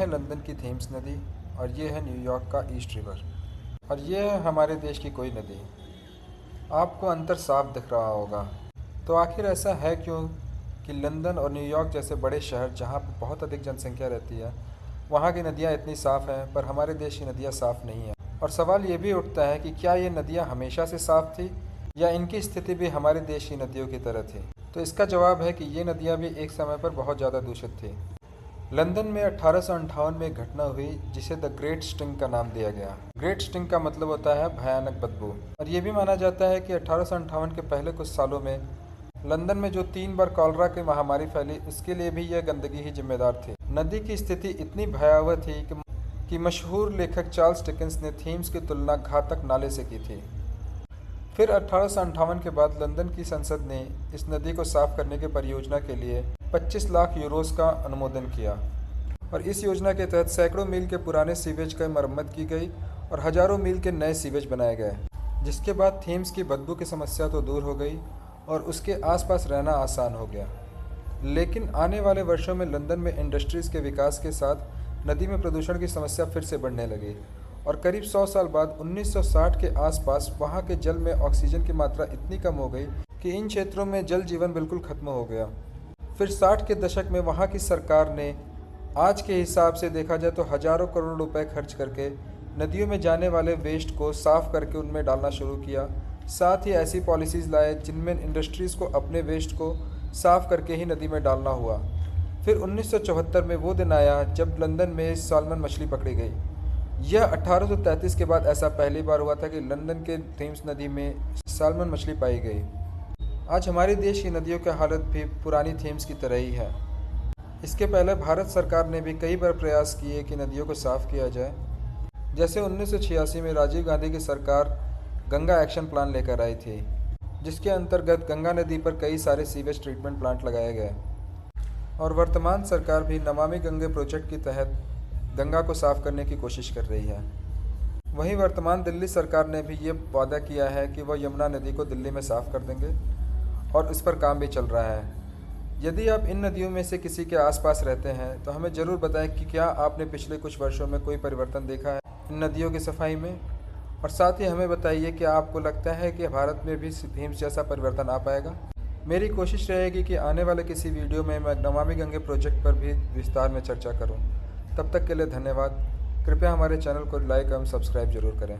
है लंदन की थेम्स नदी और ये है न्यूयॉर्क का ईस्ट रिवर और ये है हमारे देश की कोई नदी। आपको अंतर साफ दिख रहा होगा। तो आखिर ऐसा है क्यों कि लंदन और न्यूयॉर्क जैसे बड़े शहर जहाँ पर बहुत अधिक जनसंख्या रहती है वहाँ की नदियाँ इतनी साफ़ हैं पर हमारे देश की नदियाँ साफ़ नहीं हैं। और सवाल ये भी उठता है कि क्या ये नदियाँ हमेशा से साफ़ थी या इनकी स्थिति भी हमारे देश की नदियों की तरह थी। तो इसका जवाब है कि ये नदियाँ भी एक समय पर बहुत ज़्यादा दूषित थी। लंदन में 1858 में एक घटना हुई जिसे द ग्रेट स्टिंग का नाम दिया गया। ग्रेट स्टिंग का मतलब होता है भयानक बदबू। और ये भी माना जाता है कि 1858 के पहले कुछ सालों में लंदन में जो 3 बार कॉलरा की महामारी फैली उसके लिए भी यह गंदगी ही जिम्मेदार थी। नदी की स्थिति इतनी भयावह थी कि मशहूर लेखक चार्ल्स डिकेंस ने थीम्स की तुलना घातक नाले से की थी। फिर 1858 के बाद लंदन की संसद ने इस नदी को साफ करने की परियोजना के लिए 25 लाख यूरोस का अनुमोदन किया और इस योजना के तहत सैकड़ों मील के पुराने सीवेज की मरम्मत की गई और हजारों मील के नए सीवेज बनाए गए, जिसके बाद थेम्स की बदबू की समस्या तो दूर हो गई और उसके आसपास रहना आसान हो गया। लेकिन आने वाले वर्षों में लंदन में इंडस्ट्रीज़ के विकास के साथ नदी में प्रदूषण की समस्या फिर से बढ़ने लगी और करीब 100 साल बाद 1960 के आसपास वहाँ के जल में ऑक्सीजन की मात्रा इतनी कम हो गई कि इन क्षेत्रों में जल जीवन बिल्कुल खत्म हो गया। फिर 60 के दशक में वहाँ की सरकार ने आज के हिसाब से देखा जाए तो हजारों करोड़ रुपए खर्च करके नदियों में जाने वाले वेस्ट को साफ करके उनमें डालना शुरू किया। साथ ही ऐसी पॉलिसीज़ लाए जिनमें इंडस्ट्रीज़ को अपने वेस्ट को साफ करके ही नदी में डालना हुआ। फिर 1974 में वो दिन आया जब लंदन में सालमन मछली पकड़ी गई। यह 1833 के बाद ऐसा पहली बार हुआ था कि लंदन के थेम्स नदी में सालमन मछली पाई गई। आज हमारे देश की नदियों की हालत भी पुरानी थेम्स की तरह ही है। इसके पहले भारत सरकार ने भी कई बार प्रयास किए कि नदियों को साफ किया जाए। जैसे 1986 में राजीव गांधी की सरकार गंगा एक्शन प्लान लेकर आई थी, जिसके अंतर्गत गंगा नदी पर कई सारे सीवेज ट्रीटमेंट प्लांट लगाए गए और वर्तमान सरकार भी नमामि गंगे प्रोजेक्ट के तहत गंगा को साफ करने की कोशिश कर रही है। वहीं वर्तमान दिल्ली सरकार ने भी ये वादा किया है कि वह यमुना नदी को दिल्ली में साफ कर देंगे और इस पर काम भी चल रहा है। यदि आप इन नदियों में से किसी के आसपास रहते हैं तो हमें ज़रूर बताएं कि क्या आपने पिछले कुछ वर्षों में कोई परिवर्तन देखा है इन नदियों की सफाई में। और साथ ही हमें बताइए कि आपको लगता है कि भारत में भी थीम्स जैसा परिवर्तन आ पाएगा। मेरी कोशिश रहेगी कि आने वाले किसी वीडियो में मैं नमामि गंगे प्रोजेक्ट पर भी विस्तार में चर्चा करूं। तब तक के लिए धन्यवाद। कृपया हमारे चैनल को लाइक एवं सब्सक्राइब जरूर करें।